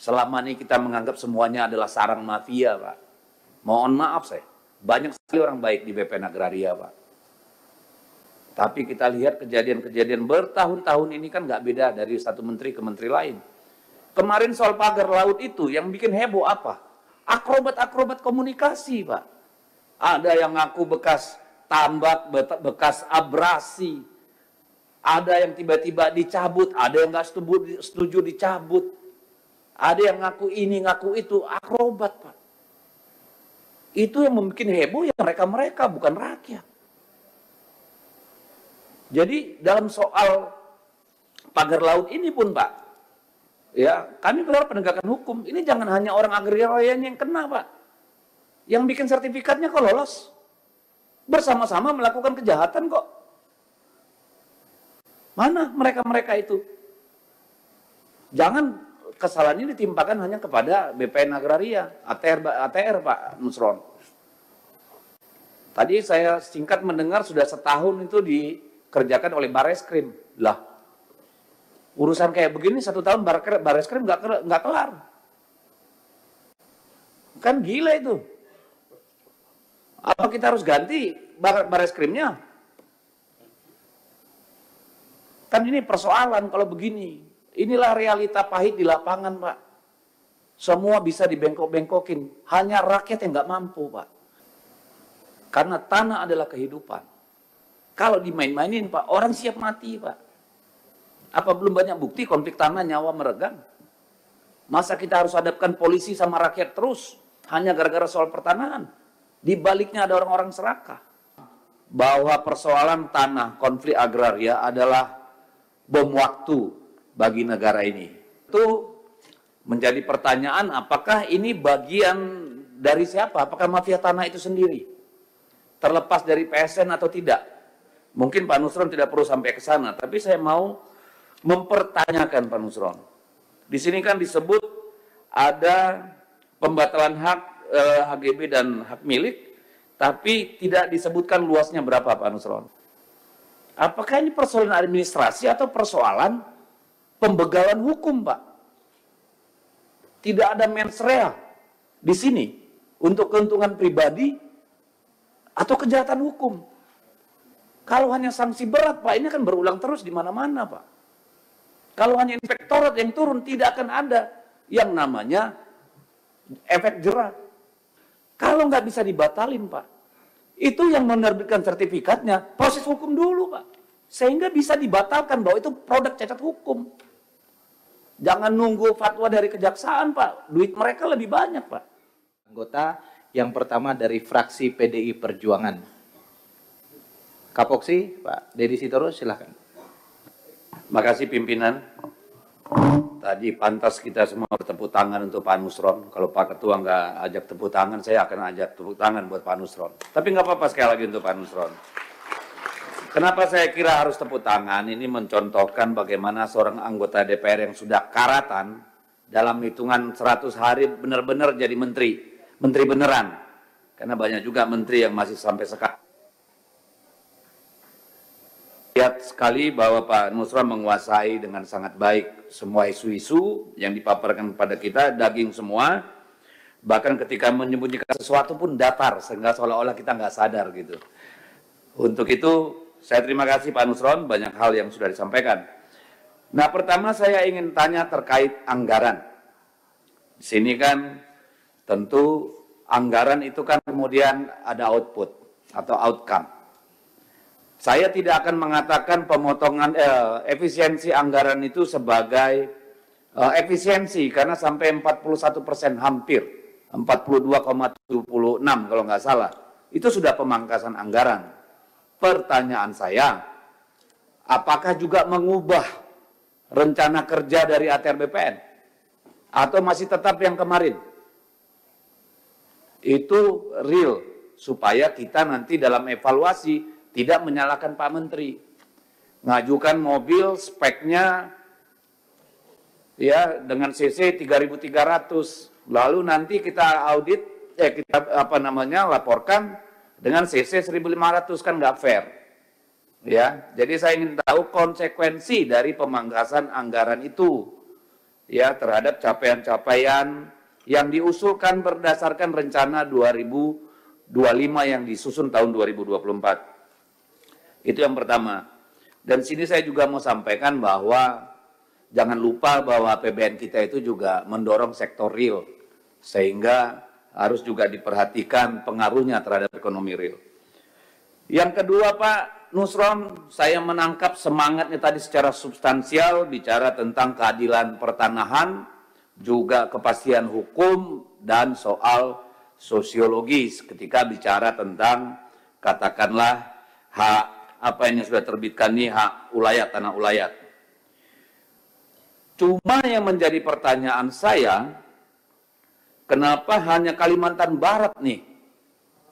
Selama ini kita menganggap semuanya adalah sarang mafia, Pak. Mohon maaf saya, banyak sekali orang baik di BPN Agraria, Pak. Tapi kita lihat kejadian-kejadian bertahun-tahun ini kan nggak beda dari satu menteri ke menteri lain. Kemarin soal pagar laut itu yang bikin heboh apa? Akrobat-akrobat komunikasi, Pak. Ada yang ngaku bekas tambak, bekas abrasi. Ada yang tiba-tiba dicabut, ada yang nggak setuju dicabut. Ada yang ngaku ini, ngaku itu, akrobat, Pak. Itu yang membuat heboh ya mereka-mereka, bukan rakyat. Jadi dalam soal pagar laut ini pun, Pak, ya kami berharap penegakan hukum. Ini jangan hanya orang agraria yang kena, Pak. Yang bikin sertifikatnya kok lolos. Bersama-sama melakukan kejahatan kok. Mana mereka-mereka itu? Jangan kesalahan ini ditimpakan hanya kepada BPN Agraria, ATR Pak Nusron. Tadi saya singkat mendengar sudah setahun itu dikerjakan oleh Bareskrim. Lah, urusan kayak begini 1 tahun Bareskrim nggak kelar. Kan gila itu. Apa kita harus ganti Bareskrimnya? Kan ini persoalan kalau begini. Inilah realita pahit di lapangan, Pak. Semua bisa dibengkok-bengkokin. Hanya rakyat yang nggak mampu, Pak. Karena tanah adalah kehidupan. Kalau dimain-mainin, Pak, orang siap mati, Pak. Apa belum banyak bukti konflik tanah nyawa meregang? Masa kita harus hadapkan polisi sama rakyat terus? Hanya gara-gara soal pertanahan? Di baliknya ada orang-orang serakah. Bahwa persoalan tanah konflik agraria adalah bom waktu bagi negara ini. Itu menjadi pertanyaan, apakah ini bagian dari siapa? Apakah mafia tanah itu sendiri? Terlepas dari PSN atau tidak? Mungkin Pak Nusron tidak perlu sampai ke sana, tapi saya mau mempertanyakan Pak Nusron. Di sini kan disebut ada pembatalan hak HGB dan hak milik, tapi tidak disebutkan luasnya berapa Pak Nusron. Apakah ini persoalan administrasi atau persoalan pembegalan hukum, Pak? Tidak ada mens rea di sini untuk keuntungan pribadi atau kejahatan hukum. Kalau hanya sanksi berat, Pak, ini akan berulang terus di mana-mana, Pak. Kalau hanya inspektorat yang turun, tidak akan ada yang namanya efek jerah. Kalau nggak bisa dibatalin, Pak, itu yang menerbitkan sertifikatnya, proses hukum dulu, Pak. Sehingga bisa dibatalkan bahwa itu produk cacat hukum. Jangan nunggu fatwa dari kejaksaan, Pak. Duit mereka lebih banyak, Pak. Anggota yang pertama dari fraksi PDI Perjuangan. Kapoksi, Pak Deddy Sitorus, silahkan. Makasih pimpinan. Tadi pantas kita semua bertepuk tangan untuk Pak Nusron. Kalau Pak Ketua nggak ajak tepuk tangan, saya akan ajak tepuk tangan buat Pak Nusron. Tapi nggak apa-apa sekali lagi untuk Pak Nusron. Kenapa saya kira harus tepuk tangan? Ini mencontohkan bagaimana seorang anggota DPR yang sudah karatan dalam hitungan 100 hari benar-benar jadi menteri. Menteri beneran. Karena banyak juga menteri yang masih sampai sekarang. Lihat sekali bahwa Pak Nusron menguasai dengan sangat baik semua isu-isu yang dipaparkan kepada kita, daging semua. Bahkan ketika menyembunyikan sesuatu pun datar, sehingga seolah-olah kita nggak sadar gitu. Untuk itu, saya terima kasih Pak Nusron, banyak hal yang sudah disampaikan. Nah, pertama saya ingin tanya terkait anggaran. Di sini kan tentu anggaran itu kan kemudian ada output atau outcome. Saya tidak akan mengatakan pemotongan efisiensi anggaran itu sebagai efisiensi karena sampai 41% hampir 42,76 kalau nggak salah. Itu sudah pemangkasan anggaran. Pertanyaan saya, apakah juga mengubah rencana kerja dari ATR BPN? Atau masih tetap yang kemarin? Itu real, supaya kita nanti dalam evaluasi tidak menyalahkan Pak Menteri. Ngajukan mobil speknya ya dengan CC 3.300. Lalu nanti kita audit, kita laporkan dengan CC 1.500, kan nggak fair. Ya, jadi saya ingin tahu konsekuensi dari pemangkasan anggaran itu. ya terhadap capaian-capaian yang diusulkan berdasarkan rencana 2025 yang disusun tahun 2024. Itu yang pertama. Dan sini saya juga mau sampaikan bahwa jangan lupa bahwa APBN kita itu juga mendorong sektor real, sehingga harus juga diperhatikan pengaruhnya terhadap ekonomi real. Yang kedua Pak Nusron, saya menangkap semangatnya tadi secara substansial, bicara tentang keadilan pertanahan, juga kepastian hukum, dan soal sosiologis ketika bicara tentang katakanlah hak apa yang sudah terbitkan nih, hak ulayat, tanah ulayat. Cuma yang menjadi pertanyaan saya, kenapa hanya Kalimantan Barat nih?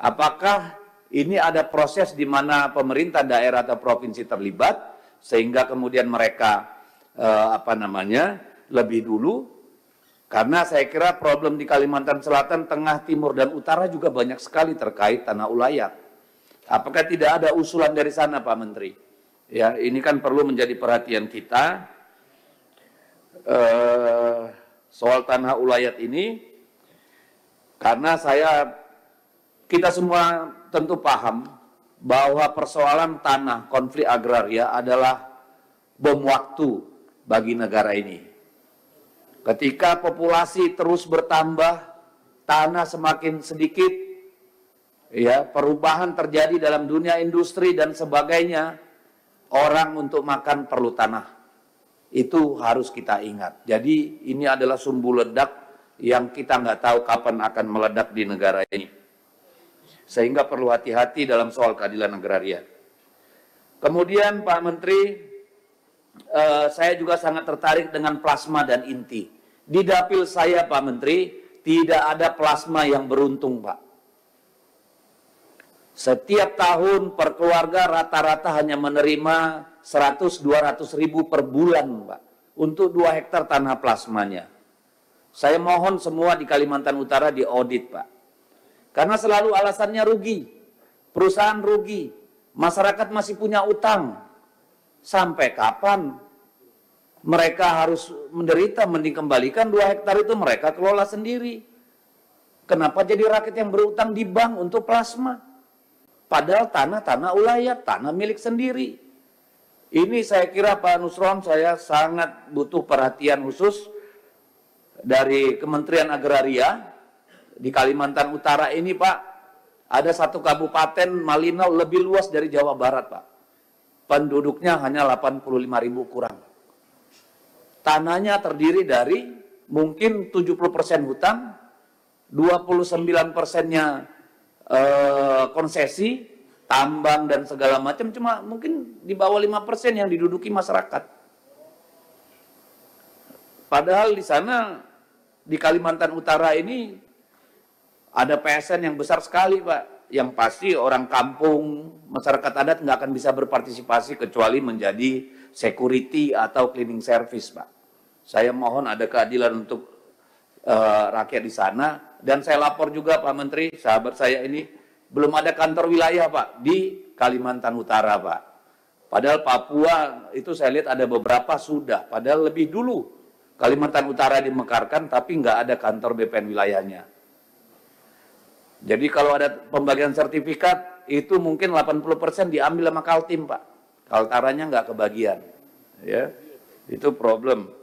Apakah ini ada proses di mana pemerintah daerah atau provinsi terlibat sehingga kemudian mereka lebih dulu? Karena saya kira problem di Kalimantan Selatan, Tengah, Timur, dan Utara juga banyak sekali terkait tanah ulayat. Apakah tidak ada usulan dari sana, Pak Menteri? Ya, ini kan perlu menjadi perhatian kita soal tanah ulayat ini, karena kita semua tentu paham bahwa persoalan tanah, konflik agraria adalah bom waktu bagi negara ini. Ketika populasi terus bertambah, tanah semakin sedikit, ya, perubahan terjadi dalam dunia industri dan sebagainya, orang untuk makan perlu tanah. Itu harus kita ingat. Jadi ini adalah sumbu ledak yang kita nggak tahu kapan akan meledak di negara ini. Sehingga perlu hati-hati dalam soal keadilan agraria. Kemudian Pak Menteri, saya juga sangat tertarik dengan plasma dan inti. Di dapil saya Pak Menteri, tidak ada plasma yang beruntung Pak. Setiap tahun per keluarga rata-rata hanya menerima 100-200 ribu per bulan Pak, untuk 2 hektar tanah plasmanya. Saya mohon semua di Kalimantan Utara diaudit Pak. Karena selalu alasannya rugi, perusahaan rugi, masyarakat masih punya utang. Sampai kapan mereka harus menderita? Mending kembalikan 2 hektar itu mereka kelola sendiri. Kenapa jadi rakyat yang berutang di bank untuk plasma? Padahal tanah ulayat, tanah milik sendiri. Ini saya kira Pak Nusron, saya sangat butuh perhatian khusus dari Kementerian Agraria. Di Kalimantan Utara ini Pak, ada satu kabupaten Malinau lebih luas dari Jawa Barat Pak. Penduduknya hanya 85.000 kurang. Tanahnya terdiri dari mungkin 70% hutan, 29%-nya konsesi, tambang dan segala macam, cuma mungkin di bawah 5% yang diduduki masyarakat. Padahal di sana, di Kalimantan Utara ini, ada PSN yang besar sekali Pak, yang pasti orang kampung, masyarakat adat nggak akan bisa berpartisipasi kecuali menjadi security atau cleaning service Pak. Saya mohon ada keadilan untuk rakyat di sana, dan saya lapor juga Pak Menteri, sahabat saya ini, belum ada kantor wilayah Pak di Kalimantan Utara Pak. Padahal Papua itu saya lihat ada beberapa sudah, padahal lebih dulu Kalimantan Utara dimekarkan tapi nggak ada kantor BPN wilayahnya. Jadi kalau ada pembagian sertifikat, itu mungkin 80% diambil sama Kaltim Pak. Kaltaranya nggak kebagian. Ya, itu problem.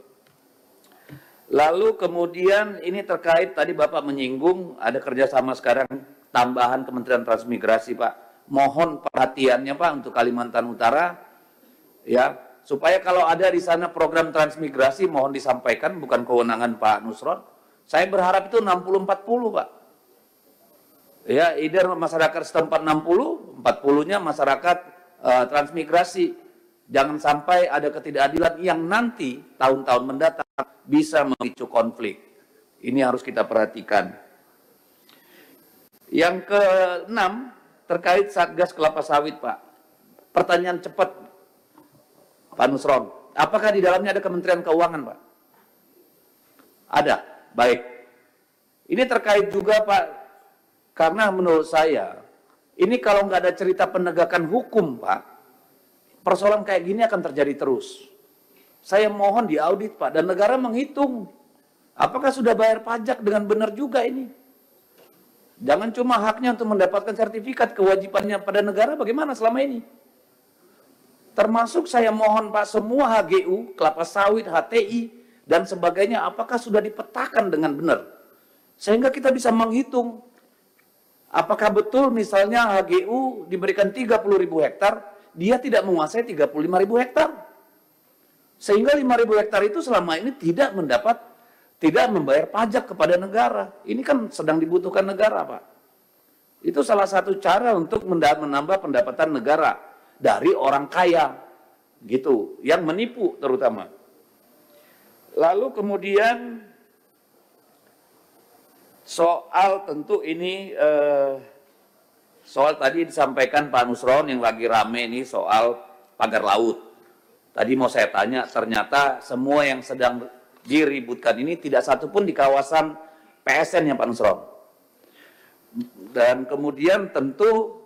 Lalu kemudian ini terkait, tadi Bapak menyinggung, ada kerjasama sekarang tambahan Kementerian Transmigrasi Pak. Mohon perhatiannya Pak untuk Kalimantan Utara, ya, supaya kalau ada di sana program transmigrasi mohon disampaikan, bukan kewenangan Pak Nusron. Saya berharap itu 60-40 Pak. Ya, either masyarakat setempat 60, 40-nya masyarakat transmigrasi. Jangan sampai ada ketidakadilan yang nanti tahun-tahun mendatang bisa memicu konflik. Ini harus kita perhatikan. Yang ke-6 terkait Satgas Kelapa Sawit, Pak. Pertanyaan cepat, Pak Nusron. Apakah di dalamnya ada Kementerian Keuangan, Pak? Ada. Baik. Ini terkait juga, Pak. Karena menurut saya, ini kalau nggak ada cerita penegakan hukum, Pak, persoalan kayak gini akan terjadi terus. Saya mohon diaudit Pak, dan negara menghitung. Apakah sudah bayar pajak dengan benar juga ini? Jangan cuma haknya untuk mendapatkan sertifikat, kewajibannya pada negara bagaimana selama ini? Termasuk saya mohon Pak, semua HGU, kelapa sawit, HTI, dan sebagainya, apakah sudah dipetakan dengan benar? Sehingga kita bisa menghitung, apakah betul misalnya HGU diberikan 30.000 hektar, dia tidak menguasai 35.000 hektar. Sehingga 5.000 hektar itu selama ini tidak membayar pajak kepada negara. Ini kan sedang dibutuhkan negara, Pak. Itu salah satu cara untuk menambah pendapatan negara dari orang kaya, gitu, yang menipu terutama. Lalu kemudian soal tentu ini soal tadi disampaikan Pak Nusron yang lagi rame ini soal pagar laut. Tadi mau saya tanya, ternyata semua yang sedang diributkan ini tidak satu pun di kawasan PSN ya Pak Nusron. Dan kemudian tentu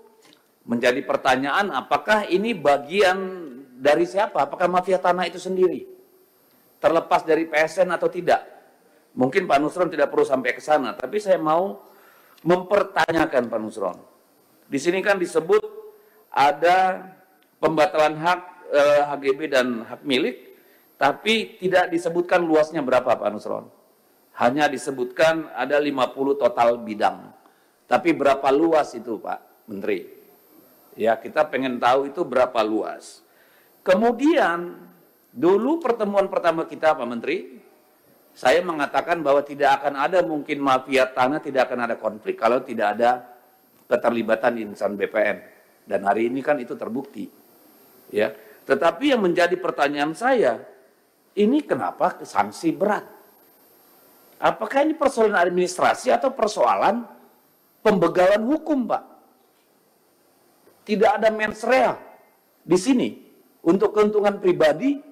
menjadi pertanyaan, apakah ini bagian dari siapa? Apakah mafia tanah itu sendiri? Terlepas dari PSN atau tidak? Mungkin Pak Nusron tidak perlu sampai ke sana, tapi saya mau mempertanyakan Pak Nusron. Di sini kan disebut ada pembatalan hak HGB dan hak milik, tapi tidak disebutkan luasnya berapa Pak Nusron. Hanya disebutkan ada 50 total bidang. Tapi berapa luas itu Pak Menteri? Ya, kita pengen tahu itu berapa luas. Kemudian, dulu pertemuan pertama kita Pak Menteri, saya mengatakan bahwa tidak akan ada mungkin mafia tanah, tidak akan ada konflik kalau tidak ada keterlibatan insan BPN. Dan hari ini kan itu terbukti. Ya. Tetapi yang menjadi pertanyaan saya, ini kenapa sanksi berat? Apakah ini persoalan administrasi atau persoalan pembegalan hukum, Pak? Tidak ada mens rea di sini untuk keuntungan pribadi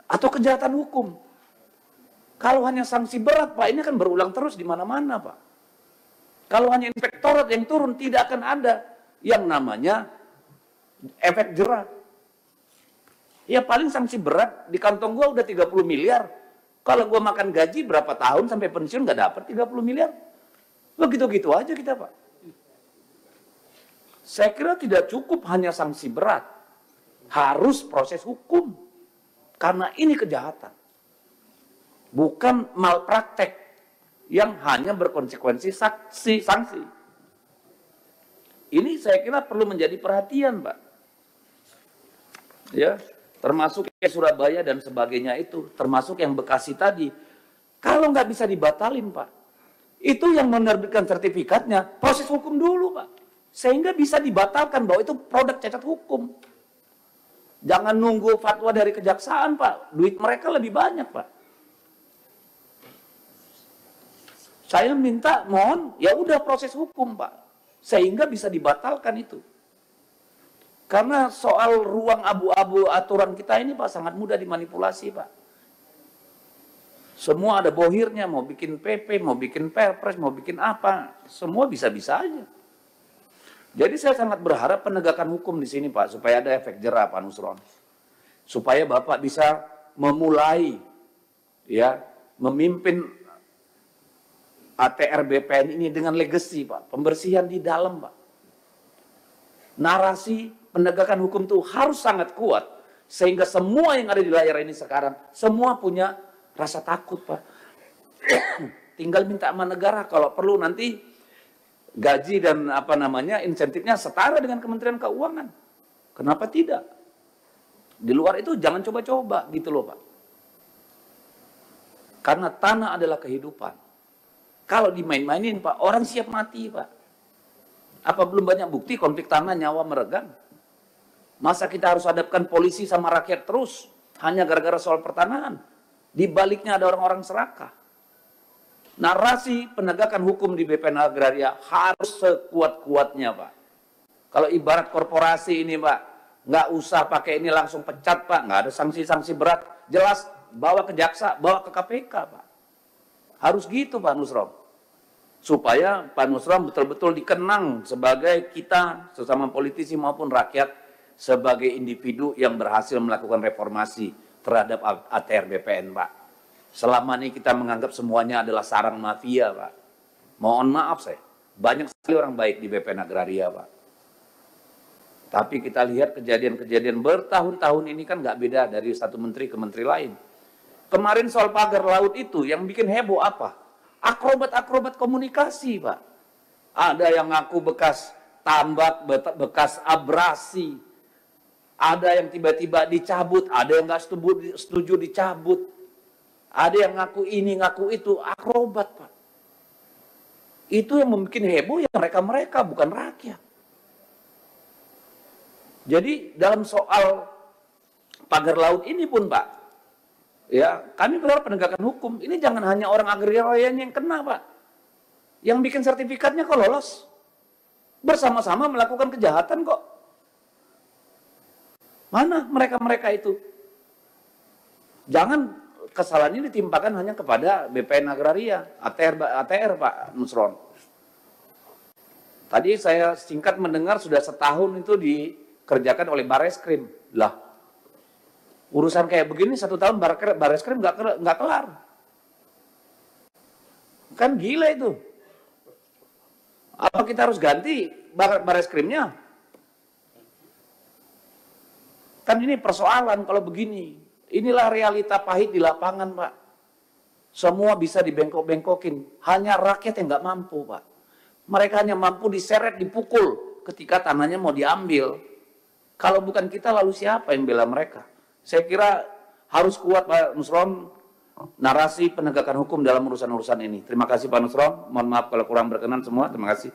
atau kejahatan hukum. Kalau hanya sanksi berat, Pak, ini akan berulang terus di mana-mana, Pak. Kalau hanya inspektorat yang turun, tidak akan ada yang namanya efek jerah. Ya paling sanksi berat, di kantong gua udah 30 miliar. Kalau gua makan gaji berapa tahun sampai pensiun nggak dapat 30 miliar. Begitu-gitu aja kita, Pak. Saya kira tidak cukup hanya sanksi berat. Harus proses hukum. Karena ini kejahatan. Bukan malpraktek yang hanya berkonsekuensi sanksi. Ini saya kira perlu menjadi perhatian, Pak. Ya. Termasuk yang Surabaya dan sebagainya itu, termasuk yang Bekasi tadi. Kalau nggak bisa dibatalin, Pak, itu yang menerbitkan sertifikatnya, proses hukum dulu, Pak. Sehingga bisa dibatalkan bahwa itu produk cacat hukum. Jangan nunggu fatwa dari kejaksaan, Pak. Duit mereka lebih banyak, Pak. Saya minta, mohon, ya udah proses hukum, Pak. Sehingga bisa dibatalkan itu. Karena soal ruang abu-abu aturan kita ini Pak sangat mudah dimanipulasi Pak. Semua ada bohirnya, mau bikin PP, mau bikin perpres, mau bikin apa, semua bisa-bisa aja. Jadi saya sangat berharap penegakan hukum di sini Pak, supaya ada efek jerah Pak Nusron. Supaya Bapak bisa memulai, ya, memimpin ATR BPN ini dengan legacy Pak, pembersihan di dalam Pak. Narasi penegakan hukum itu harus sangat kuat, sehingga semua yang ada di layar ini sekarang, semua punya rasa takut, Pak. Tinggal minta sama negara, kalau perlu nanti gaji dan insentifnya setara dengan Kementerian Keuangan. Kenapa tidak? Di luar itu jangan coba-coba, gitu loh, Pak. Karena tanah adalah kehidupan. Kalau dimain-mainin, Pak, orang siap mati, Pak. Apa belum banyak bukti konflik tanah nyawa meregang? Masa kita harus hadapkan polisi sama rakyat terus hanya gara-gara soal pertanahan? Di baliknya ada orang-orang serakah. Narasi penegakan hukum di BPN Agraria harus sekuat-kuatnya, Pak. Kalau ibarat korporasi ini, Pak, nggak usah pakai ini langsung pecat, Pak. Nggak ada sanksi-sanksi berat. Jelas bawa ke jaksa, bawa ke KPK, Pak. Harus gitu, Pak Nusron. Supaya Pak Nusron betul-betul dikenang sebagai kita, sesama politisi maupun rakyat, sebagai individu yang berhasil melakukan reformasi terhadap ATR BPN, Pak. Selama ini kita menganggap semuanya adalah sarang mafia, Pak. Mohon maaf saya, banyak sekali orang baik di BPN Agraria, Pak. Tapi kita lihat kejadian-kejadian bertahun-tahun ini kan nggak beda dari satu menteri ke menteri lain. Kemarin soal pagar laut itu yang bikin heboh apa? Akrobat-akrobat komunikasi, Pak. Ada yang ngaku bekas tambak, bekas abrasi. Ada yang tiba-tiba dicabut, ada yang nggak setuju dicabut. Ada yang ngaku ini, ngaku itu, akrobat, Pak. Itu yang membuat heboh ya mereka-mereka, bukan rakyat. Jadi dalam soal pagar laut ini pun, Pak, ya kami berharap penegakan hukum. Ini jangan hanya orang agraria yang kena, Pak. Yang bikin sertifikatnya kok lolos. Bersama-sama melakukan kejahatan kok. Mana mereka-mereka itu? Jangan kesalahan ini ditimpakan hanya kepada BPN Agraria, ATR Pak Nusron. Tadi saya singkat mendengar sudah setahun itu dikerjakan oleh Bareskrim. Lah, urusan kayak begini 1 tahun Bareskrim nggak kelar. Kan gila itu. Apa kita harus ganti Bareskrimnya? Kan ini persoalan kalau begini. Inilah realita pahit di lapangan, Pak. Semua bisa dibengkok-bengkokin. Hanya rakyat yang nggak mampu, Pak. Mereka hanya mampu diseret, dipukul ketika tanahnya mau diambil. Kalau bukan kita, lalu siapa yang bela mereka? Saya kira harus kuat, Pak Nusron, narasi penegakan hukum dalam urusan-urusan ini. Terima kasih, Pak Nusron. Mohon maaf kalau kurang berkenan semua. Terima kasih.